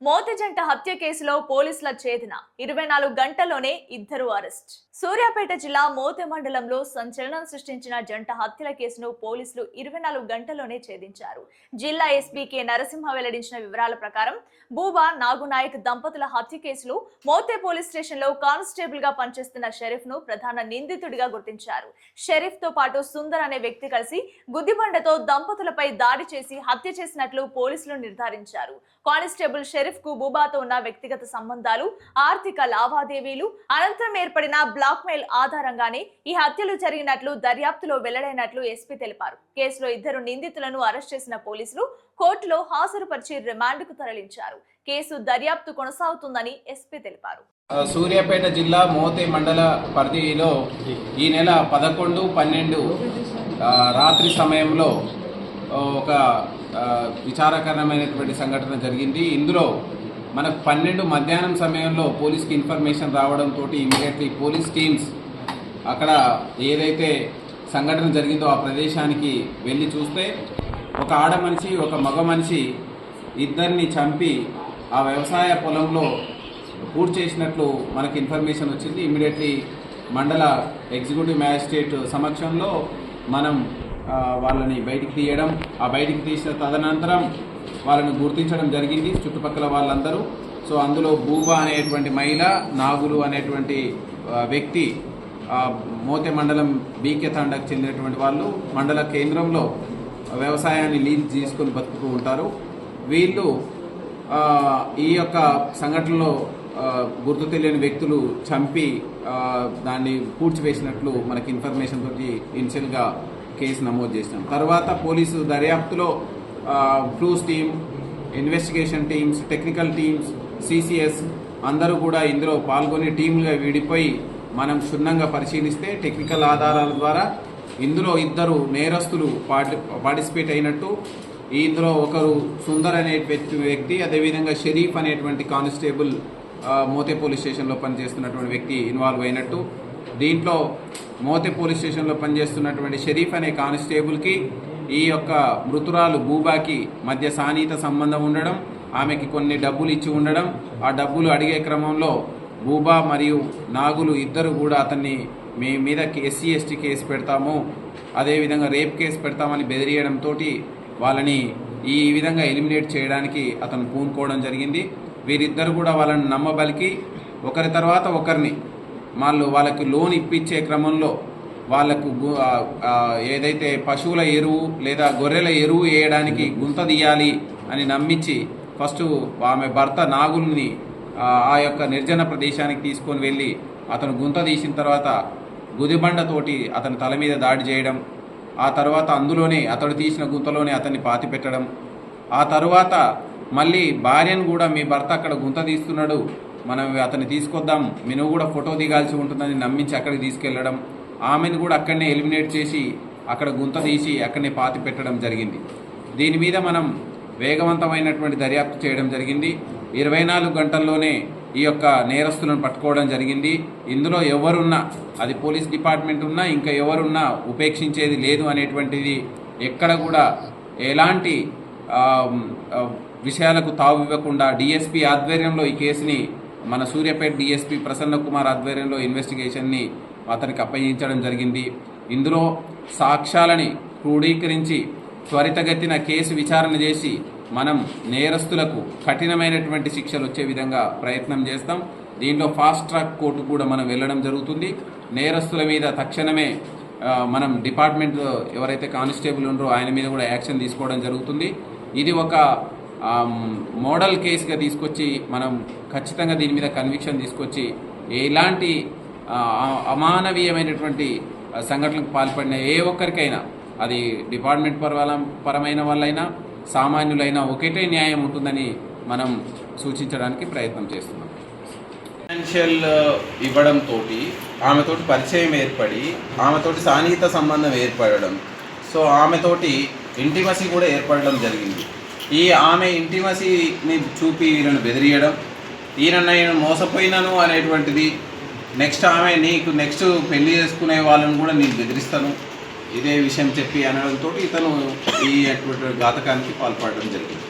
మోతిజంట హత్య కేసులో పోలీసుల ఛేదన 24 గంటల్లోనే ఇద్దరు అరెస్ట్. సూర్యాపేట జిల్లా మోతె మండలంలో సంచలనం సృష్టించిన జంట హత్యల కేసును పోలీసులు 24 గంటల్లోనే ఛేదించారు. జిల్లా ఎస్పీ కె నరసింహ వెల్లడించిన వివరాల ప్రకారం బూబా నాగునాయక్ దంపతుల హత్య కేసులో మోతె పోలీస్ స్టేషన్ లో కానిస్టేబుల్ గా పనిచేస్తున్న షరీఫ్ ను ప్రధాన నిందితుడిగా గుర్తించారు. షరీఫ్ తో పాటు సుందర్ అనే వ్యక్తి కలిసి గుద్దిబండతో దంపతులపై దాడి చేసి హత్య చేసినట్లు పోలీసులు నిర్ధారించారు. కానిస్టేబుల్ షరీఫ్ కు బూబాతో ఉన్న వ్యక్తిగత సంబంధాలు, ఆర్థిక లావాదేవీలు, అనంతరం ఏర్పడిన బ్లాక్ మెయిల్ ఆధారంగానే ఈ హత్యలు జరిగినట్లు దర్యాప్తులో వెల్లడైనట్లు ఎస్పీ తెలిపారు. కేసులో ఇద్దరు నిందితులను అరెస్ట్ చేసిన పోలీసులు కోర్టులో హాజరుపరిచి రిమాండ్కు తరలించారు. కేసు దర్యాప్తు కొనసాగుతుందని ఎస్పీ తెలిపారు. సూర్యాపేట జిల్లా మోతె మండల పరిధిలో ఈ నెల 11-12 రాత్రి సమయంలో ఒక విచారకరమైనటువంటి సంఘటన జరిగింది. ఇందులో మనకు 12 మధ్యాహ్నం సమయంలో పోలీస్కి ఇన్ఫర్మేషన్ రావడంతో ఇమీడియట్లీ పోలీస్ టీమ్స్ అక్కడ ఏదైతే సంఘటన జరిగిందో ఆ ప్రదేశానికి వెళ్ళి చూస్తే ఒక ఆడ మనిషి, ఒక మగ మనిషి ఇద్దరిని చంపి ఆ వ్యవసాయ పొలంలో పూర్తి చేసినట్లు మనకు ఇన్ఫర్మేషన్ వచ్చింది. ఇమీడియట్లీ మండల ఎగ్జిక్యూటివ్ మ్యాజిస్ట్రేట్ సమక్షంలో మనం వాళ్ళని బయటికి తీయడం, ఆ బయటికి తీసిన తదనంతరం వాళ్ళని గుర్తించడం జరిగింది చుట్టుపక్కల వాళ్ళందరూ. సో అందులో బూబా అనేటువంటి మహిళ, నాగులు అనేటువంటి వ్యక్తి మోతె మండలం బీకే తండకు చెందినటువంటి వాళ్ళు మండల కేంద్రంలో వ్యవసాయాన్ని లీజ్ తీసుకొని బతుకుతూ ఉంటారు. వీళ్ళు ఈ యొక్క సంఘటనలో గుర్తు తెలియని వ్యక్తులు చంపి దాన్ని పూడ్చివేసినట్లు మనకి ఇన్ఫర్మేషన్ తోటి ఇనిషియల్గా కేసు నమోదు చేసినాం. తర్వాత పోలీసు దర్యాప్తులో clues team, investigation teams, technical teams, CCS అందరూ కూడా ఇందులో పాల్గొని టీములుగా విడిపోయి మనం క్షుణ్ణంగా పరిశీలిస్తే టెక్నికల్ ఆధారాల ద్వారా ఇందులో ఇద్దరు నేరస్తులు పార్టిసిపేట్ అయినట్టు, ఇందులో ఒకరు సుందర్ అనే వ్యక్తి, అదేవిధంగా షరీఫ్ అనేటువంటి కానిస్టేబుల్ మోతె పోలీస్ స్టేషన్లో పనిచేస్తున్నటువంటి వ్యక్తి ఇన్వాల్వ్ అయినట్టు, దీంట్లో మోతె పోలీస్ స్టేషన్లో పనిచేస్తున్నటువంటి షరీఫ్ అనే కానిస్టేబుల్కి ఈ యొక్క మృతురాలు బూబాకి మధ్య సాన్నిహిత సంబంధం ఉండడం, ఆమెకి కొన్ని డబ్బులు ఇచ్చి ఉండడం, ఆ డబ్బులు అడిగే క్రమంలో బూబా మరియు నాగులు ఇద్దరు కూడా అతన్ని మీ మీద ఎస్సీ ఎస్టీ కేసు పెడతాము, అదేవిధంగా రేప్ కేసు పెడతామని బెదిరియడంతో వాళ్ళని ఈ విధంగా ఎలిమినేట్ చేయడానికి అతను పూనుకోవడం జరిగింది. వీరిద్దరు కూడా వాళ్ళని నమ్మబలికి ఒకరి తర్వాత ఒకరిని వాళ్ళకి లోన్ ఇప్పించే క్రమంలో వాళ్లకు ఏదైతే పశువుల ఎరువు లేదా గొర్రెల ఎరువు వేయడానికి గుంత తీయాలి అని నమ్మించి ఫస్ట్ ఆమె భర్త నాగుల్ని ఆ యొక్క నిర్జన ప్రదేశానికి తీసుకొని వెళ్ళి అతను గుంత తీసిన తర్వాత గుదిబండతోటి అతని తల మీద దాడి చేయడం, ఆ తర్వాత అందులోనే అతడు తీసిన గుంతలోనే అతన్ని పాతి పెట్టడం, ఆ తర్వాత మళ్ళీ భార్యను కూడా మీ భర్త అక్కడ గుంత తీస్తున్నాడు, మనం అతన్ని తీసుకొద్దాం, నువ్వు కూడా ఫోటో దిగాల్సి ఉంటుందని నమ్మించి అక్కడికి తీసుకెళ్లడం, ఆమెను కూడా అక్కడనే ఎలిమినేట్ చేసి అక్కడ గుంత తీసి అక్కడనే పాతి పెట్టడం జరిగింది. దీని మీద మనం వేగవంతమైనటువంటి దర్యాప్తు చేయడం జరిగింది. 24 గంటల్లోనే ఈ యొక్క నేరస్తులను పట్టుకోవడం జరిగింది. ఇందులో ఎవరున్నా, అది పోలీస్ డిపార్ట్మెంట్ ఉన్నా ఇంకా ఎవరున్నా ఉపేక్షించేది లేదు అనేటువంటిది ఎక్కడ కూడా ఎలాంటి విషయాలకు తావు ఇవ్వకుండా డిఎస్పీ ఆధ్వర్యంలో ఈ కేసుని మన సూర్యాపేట డిఎస్పీ ప్రసన్న కుమార్ ఆధ్వర్యంలో ఇన్వెస్టిగేషన్ని అతనికి అప్పగించడం జరిగింది. ఇందులో సాక్ష్యాలని క్రోడీకరించి త్వరితగతిన కేసు విచారణ చేసి మనం నేరస్తులకు కఠినమైనటువంటి శిక్షలు వచ్చే విధంగా ప్రయత్నం చేస్తాం. దీంట్లో ఫాస్ట్ ట్రాక్ కోర్టు కూడా మనం వెళ్ళడం జరుగుతుంది. నేరస్తుల మీద తక్షణమే మనం డిపార్ట్మెంట్ ఎవరైతే కానిస్టేబుల్ ఉన్నారో ఆయన మీద కూడా యాక్షన్ తీసుకోవడం జరుగుతుంది. ఇది ఒక మోడల్ కేసుగా తీసుకొచ్చి మనం ఖచ్చితంగా దీని మీద కన్విక్షన్ తీసుకొచ్చి ఎలాంటి అమానవీయమైనటువంటి సంఘటనలకు పాల్పడిన ఏ ఒక్కరికైనా, అది డిపార్ట్మెంట్ పరమైన వాళ్ళైనా సామాన్యులైనా ఒకటే న్యాయం ఉంటుందని మనం సూచించడానికి ప్రయత్నం చేస్తున్నాం. ఫైనాన్షియల్ ఇవ్వడంతో ఆమెతోటి పరిచయం ఏర్పడి ఆమెతోటి సాన్నిహిత సంబంధం ఏర్పడడం, సో ఆమెతోటి ఇంటిమసీ కూడా ఏర్పడడం జరిగింది. ఈ ఆమె ఇంటిమసీని చూపి వీళ్ళను బెదిరియడం, ఈయన మోసపోయినాను అనేటువంటిది, నెక్స్ట్ ఆమె నీకు నెక్స్ట్ పెళ్లి చేసుకునే వాళ్ళని కూడా నేను బెదిరిస్తాను, ఇదే విషయం చెప్పి అనడంతో ఇతను ఈ ఘాతకానికి పాల్పడడం జరిగింది.